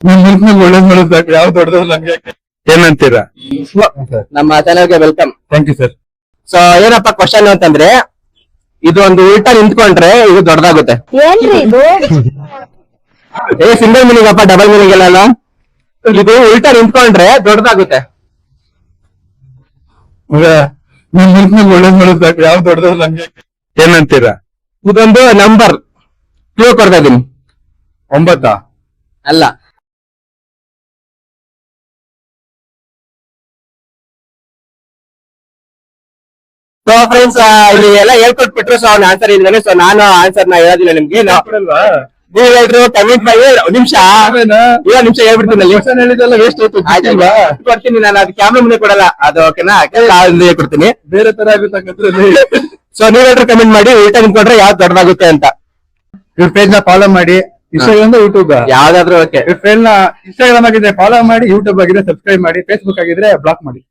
ಒಳ್ಳೇದ್ ಮಾಡೋದು ಯಾವ ದೊಡ್ಡದು ನಂಗೆ ಏನಂತೀರಾ? ನಮ್ಮ ಚಾನೆಲ್ಗೆ welcome. Thank you sir. So ಏನಪ್ಪ ಕ್ವಶನ್ ಅಂತಂದ್ರೆ, ಇದು ಒಂದು ಉಲ್ಟಾ ನಿಂತ್ಕೊಂಡ್ರೆ ಇದು ದೊಡ್ಡದಾಗುತ್ತೆ. ಏನ್ರಿ ಇದು? ಸಿಂಗಲ್ ಮೀನಿಂಗ್ ಅಪ್ಪ, ಡಬಲ್ ಮೀನಿಂಗ್ ಎಲ್ಲ. ಇದು ಉಲ್ಟಾ ನಿಂತ್ಕೊಂಡ್ರೆ ದೊಡ್ಡದಾಗುತ್ತೆ. ಒಳ್ಳೇದ್ ಮಾಡೋದು ಯಾವ ದೊಡ್ಡದು ನಂಗೆ ಏನಂತೀರಾ? ಇದೊಂದು ನಂಬರ್ ಕ್ಲೂ ಕೊಡ್ತಾ ಇದೀನಿ. 9 ಅಲ್ಲ. ಸೊ ಫ್ರೆಂಡ್ಸ್, ಇಲ್ಲಿ ಎಲ್ಲ ಹೇಳ್ಕೊಟ್ಬಿಟ್ರು. ಸೊ ಅವ್ನ ಆನ್ಸರ್ ಇದ್ದಾನೆ. ಸೊ ನಾನು ಆನ್ಸರ್ ನ ಹೇಳೋದಿಲ್ಲ ನಿಮ್ಗೆ. ನೀವು ಹೇಳಿದ್ರು ಕಮೆಂಟ್ ಮಾಡಿ. ನಿಮಿಷ ಹೇಳ್ಬಿಡ್ತೀನಿ. ಹೇಳಿದೆಲ್ಲ ವೇಸ್ಟ್ ಆಯ್ತು. ಕೊಡ್ತೀನಿ ನಾನು. ಅದು ಕ್ಯಾಮ್ರಾ ಮುಂದೆ ಕೊಡಲ್ಲ. ಅದು ಓಕೆನಾ? ಕೊಡ್ತೀನಿ. ಬೇರೆ ತರ ಆಗುತ್ತೆ. ಸೊ ನೀವ್ ಹೇಳಿದ್ರು ಕಮೆಂಟ್ ಮಾಡಿ, ಉಲ್ಟಾ ನಿಂತ್ಕೊಂಡ್ರೆ ಯಾವ್ದು ದೊಡ್ಡದಾಗುತ್ತೆ ಅಂತ. ಇವ್ರ ಪೇಜ್ ನ ಫಾಲೋ ಮಾಡಿ. ಇನ್ಸ್ಟಾಗ್ರಾಮ್ ಯೂಟ್ಯೂಬ್ ಯಾವ್ದಾದ್ರು ಓಕೆ. ಇವ್ರ ಪೇಜ್ ನ ಇನ್ಸ್ಟಾಗ್ರಾಮ್ ಆಗಿದ್ರೆ ಫಾಲೋ ಮಾಡಿ, ಯೂಟ್ಯೂಬ್ ಆಗಿದ್ರೆ ಸಬ್ಸ್ಕ್ರೈಬ್ ಮಾಡಿ, ಫೇಸ್ಬುಕ್ ಆಗಿದ್ರೆ ಬ್ಲಾಕ್ ಮಾಡಿ.